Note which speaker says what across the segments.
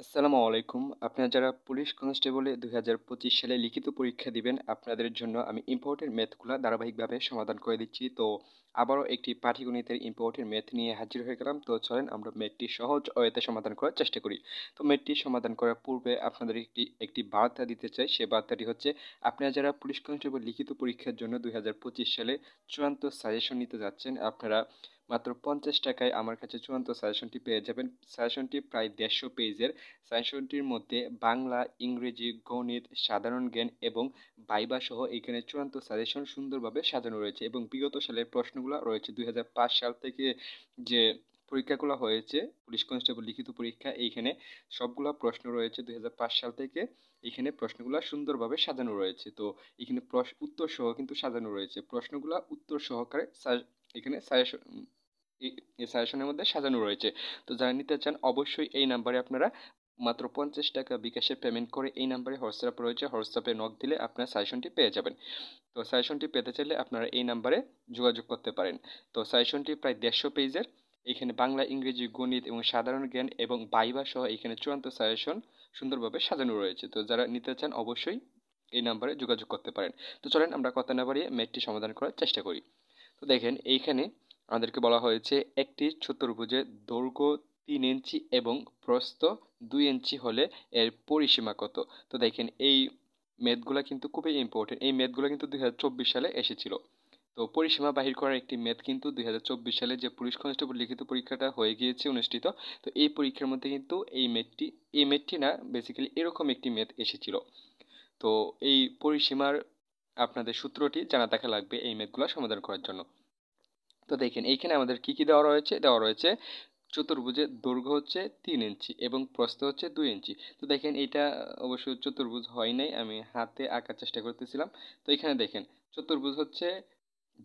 Speaker 1: আসসালামু আলাইকুম। আপনারা যারা পুলিশ কনস্টেবলে ২০২৫ সালে লিখিত পরীক্ষা দিবেন, আপনাদের জন্য আমি ইম্পোর্টেন্ট ম্যাথগুলা ধারাবাহিকভাবে সমাধান করে দিচ্ছি। তো আবারও একটি পাটিগণিতের ইম্পোর্টেন্ট ম্যাথ নিয়ে হাজির হয়ে গেলাম। তো চলেন আমরা ম্যাথটি সহজ ওয়েতে সমাধান করার চেষ্টা করি। তো ম্যাথটি সমাধান করার পূর্বে আপনাদের একটি বার্তা দিতে চাই। সে বার্তাটি হচ্ছে, আপনারা যারা পুলিশ কনস্টেবল লিখিত পরীক্ষার জন্য ২০২৫ সালে চূড়ান্ত সাজেশন নিতে যাচ্ছেন, আপনারা মাত্র ৫০ টাকায় আমার কাছে চূড়ান্ত সাজেশনটি পেয়ে যাবেন। সাজেশনটি প্রায় ১৫০ পেজের। সাজেশনটির মধ্যে বাংলা, ইংরেজি, গণিত, সাধারণ জ্ঞান এবং ভাইবা সহ এখানে চূড়ান্ত সাজেশন সুন্দরভাবে সাজানো রয়েছে এবং বিগত সালের প্রশ্নগুলো রয়েছে। ২০০৫ সাল থেকে যে পরীক্ষাগুলো হয়েছে পুলিশ কনস্টেবল লিখিত পরীক্ষা, এইখানে সবগুলা প্রশ্ন রয়েছে ২০০৫ সাল থেকে। এখানে প্রশ্নগুলো সুন্দরভাবে সাজানো রয়েছে। তো এখানে উত্তর সহ কিন্তু সাজানো রয়েছে। প্রশ্নগুলো উত্তর সহকারে এখানে সাজেশন এই সাজেশনের মধ্যে সাজানো রয়েছে। তো যারা নিতে চান অবশ্যই এই নাম্বারে আপনারা মাত্র ৫০ টাকা বিকাশে পেমেন্ট করে এই নাম্বারে হোয়াটসঅ্যাপ রয়েছে, হোয়াটসঅ্যাপে নক দিলে আপনার সাজেশনটি পেয়ে যাবেন। তো সাজেশনটি পেতে চাইলে আপনারা এই নাম্বারে যোগাযোগ করতে পারেন। তো সাজেশনটি প্রায় ১৫০ পেজের। এখানে বাংলা, ইংরেজি, গণিত এবং সাধারণ জ্ঞান এবং ভাইবা সহ এখানে চূড়ান্ত সাজেশন সুন্দরভাবে সাজানো রয়েছে। তো যারা নিতে চান অবশ্যই এই নাম্বারে যোগাযোগ করতে পারেন। তো চলেন আমরা কথা না বাড়িয়ে ম্যাথটি সমাধান করার চেষ্টা করি। তো দেখেন এইখানে আমাদেরকে বলা হয়েছে একটি চতুর্ভুজের দৈর্ঘ্য ৩ ইঞ্চি এবং প্রস্থ ২ ইঞ্চি হলে এর পরিসীমা কত। তো দেখেন এই ম্যাথগুলো কিন্তু খুবই ইম্পর্টেন্ট। এই ম্যাথগুলো কিন্তু ২০২৪ সালে এসেছিল। তো পরিসীমা বাহির করার একটি ম্যাথ কিন্তু ২০২৪ সালে যে পুলিশ কনস্টেবল লিখিত পরীক্ষাটা হয়ে গিয়েছে অনুষ্ঠিত। তো এই পরীক্ষার মধ্যে কিন্তু এই ম্যাথটি না, বেসিক্যালি এরকম একটি ম্যাথ এসেছিল। তো এই পরিসীমার আপনাদের সূত্রটি জানা থাকা লাগবে এই ম্যাথগুলো সমাধান করার জন্য। তো দেখেন এইখানে আমাদের কি কি দেওয়া রয়েছে চতুর্ভুজের দৈর্ঘ্য হচ্ছে ৩ ইঞ্চি এবং প্রস্থ হচ্ছে ২ ইঞ্চি। তো দেখেন এটা অবশ্য চতুর্ভুজ হয় নাই, আমি হাতে আঁকার চেষ্টা করতেছিলাম। তো এখানে দেখেন চতুর্ভুজ হচ্ছে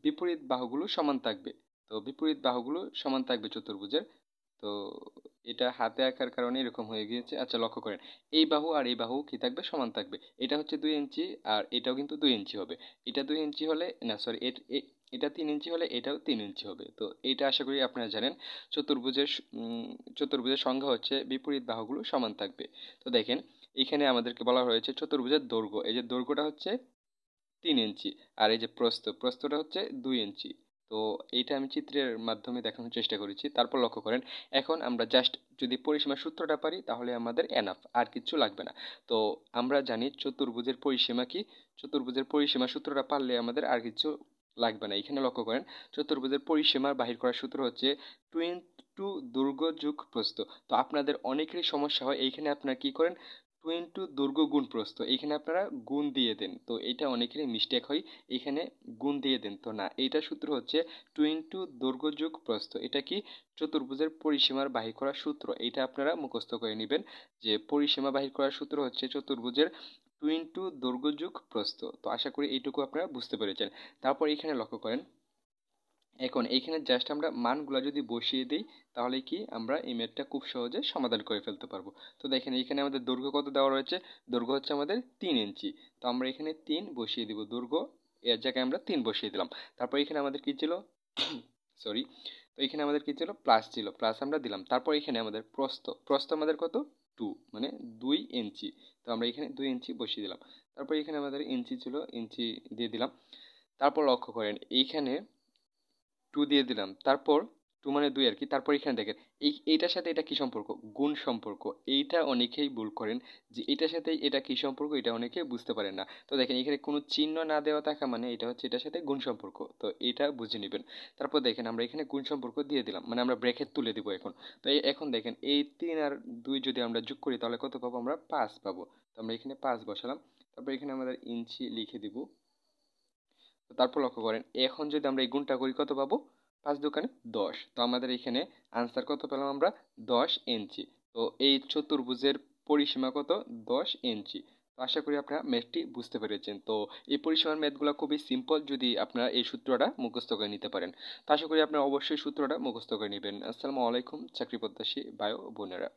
Speaker 1: বিপরীত বাহুগুলো সমান থাকবে। তো বিপরীত বাহুগুলো সমান থাকবে চতুর্ভুজের। তো এটা হাতে আঁকার কারণে এরকম হয়ে গিয়েছে। আচ্ছা, লক্ষ্য করেন এই বাহু আর এই বাহু কি থাকবে, সমান থাকবে। এটা হচ্ছে ২ ইঞ্চি আর এটাও কিন্তু ২ ইঞ্চি হবে। এটা ২ ইঞ্চি হলে না, সরি, এটা ৩ ইঞ্চি হলে এটাও ৩ ইঞ্চি হবে। তো এইটা আশা করি আপনারা জানেন। চতুর্ভুজের সংজ্ঞা হচ্ছে বিপরীত বাহুগুলো সমান থাকবে। তো দেখেন এখানে আমাদেরকে বলা হয়েছে চতুর্ভুজের দৈর্ঘ্য, এই যে দৈর্ঘ্যটা হচ্ছে ৩ ইঞ্চি আর এই যে প্রস্থটা হচ্ছে ২ ইঞ্চি। তো এইটা আমি চিত্রের মাধ্যমে দেখানোর চেষ্টা করেছি। তারপর লক্ষ্য করেন এখন আমরা জাস্ট যদি পরিসীমার সূত্রটা পারি তাহলে আমাদের এনাফ, আর কিচ্ছু লাগবে না। তো আমরা জানি চতুর্ভুজের পরিসীমা কি, চতুর্ভুজের পরিসীমা সূত্রটা পারলে আমাদের আর কিছু লাগবে না। এখানে লক্ষ্য করেন চতুর্ভুজের পরিসীমা বাহির করার সূত্র হচ্ছে 2 দৈর্ঘ্য যোগ প্রস্থ। তো আপনাদের অনেকেরই সমস্যা হয়, এইখানে আপনারা কি করেন 2 দৈর্ঘ্য গুণ প্রস্থ, এইখানে আপনারা গুণ দিয়ে দেন। তো এটা অনেকেরই মিস্টেক হয়, এখানে গুণ দিয়ে দেন। তো না, এইটা সূত্র হচ্ছে 2 দৈর্ঘ্য যোগ প্রস্থ। এটা কি চতুর্ভুজের পরিসীমার বাহির করার সূত্র। এইটা আপনারা মুখস্থ করে নেবেন যে পরিসীমা বাহির করার সূত্র হচ্ছে চতুর্ভুজের 2 দৈর্ঘ্য যোগ প্রস্থ। তো আশা করি এইটুকু আপনারা বুঝতে পেরেছেন। তারপর এখানে লক্ষ্য করেন এখন এইখানে জাস্ট আমরা মানগুলা যদি বসিয়ে দিই তাহলে কি আমরা এই ম্যাথটা খুব সহজে সমাধান করে ফেলতে পারবো। তো দেখেন এইখানে আমাদের দৈর্ঘ্য কত দেওয়া রয়েছে, দৈর্ঘ্য হচ্ছে আমাদের ৩ ইঞ্চি। তো আমরা এখানে ৩ বসিয়ে দিব, দৈর্ঘ্য এর জায়গায় আমরা ৩ বসিয়ে দিলাম। তারপর এখানে আমাদের কি ছিল, সরি, তো এখানে আমাদের কি ছিল, প্লাস ছিল, প্লাস আমরা দিলাম। তারপর এখানে আমাদের প্রস্থ আমাদের কত, 2 মানে ২ ইঞ্চি। তো আমরা এখানে ২ ইঞ্চি বসিয়ে দিলাম। তারপর এখানে আমাদের ইঞ্চি ছিল, ইঞ্চি দিয়ে দিলাম। তারপর লক্ষ্য করেন এইখানে 2 দিয়ে দিলাম। তারপর 2 মানে 2 আর কি। তারপর এখানে দেখেন এইটার সাথে এটা কি সম্পর্ক, গুণ সম্পর্ক। এইটা অনেকেই ভুল করেন যে এটার সাথে এটা কি সম্পর্ক, এটা অনেকেই বুঝতে পারেন না। তো দেখেন এখানে কোনো চিহ্ন না দেওয়া থাকা মানে এটা হচ্ছে এটার সাথে গুণ সম্পর্ক। তো এটা বুঝে নেবেন। তারপর দেখেন আমরা এখানে গুণ সম্পর্ক দিয়ে দিলাম, মানে আমরা ব্র্যাকেট তুলে দিব এখন। তো এখন দেখেন এই 3 আর 2 যদি আমরা যোগ করি তাহলে কত পাবো, আমরা 5 পাবো। তো আমরা এখানে 5 বসালাম। তারপর এখানে আমাদের ইঞ্চি লিখে দিব। তো তারপর লক্ষ্য করেন এখন যদি আমরা এই গুণটা করি কত পাবো, ৫ দোকানে ১০। তো আমাদের এখানে আনসার কত পেলাম আমরা, ১০ ইঞ্চি। তো এই চতুর্ভুজের পরিসীমা কত, ১০ ইঞ্চি। তো আশা করি আপনারা ম্যাথটি বুঝতে পেরেছেন। তো এই পরিসীমার ম্যাথগুলো খুবই সিম্পল যদি আপনারা এই সূত্রটা মুখস্থ করে নিতে পারেন। তো আশা করি আপনারা অবশ্যই সূত্রটা মুখস্থ করে নেবেন। আসসালামু আলাইকুম চাকরি প্রত্যাশী ভাই ও বোনেরা।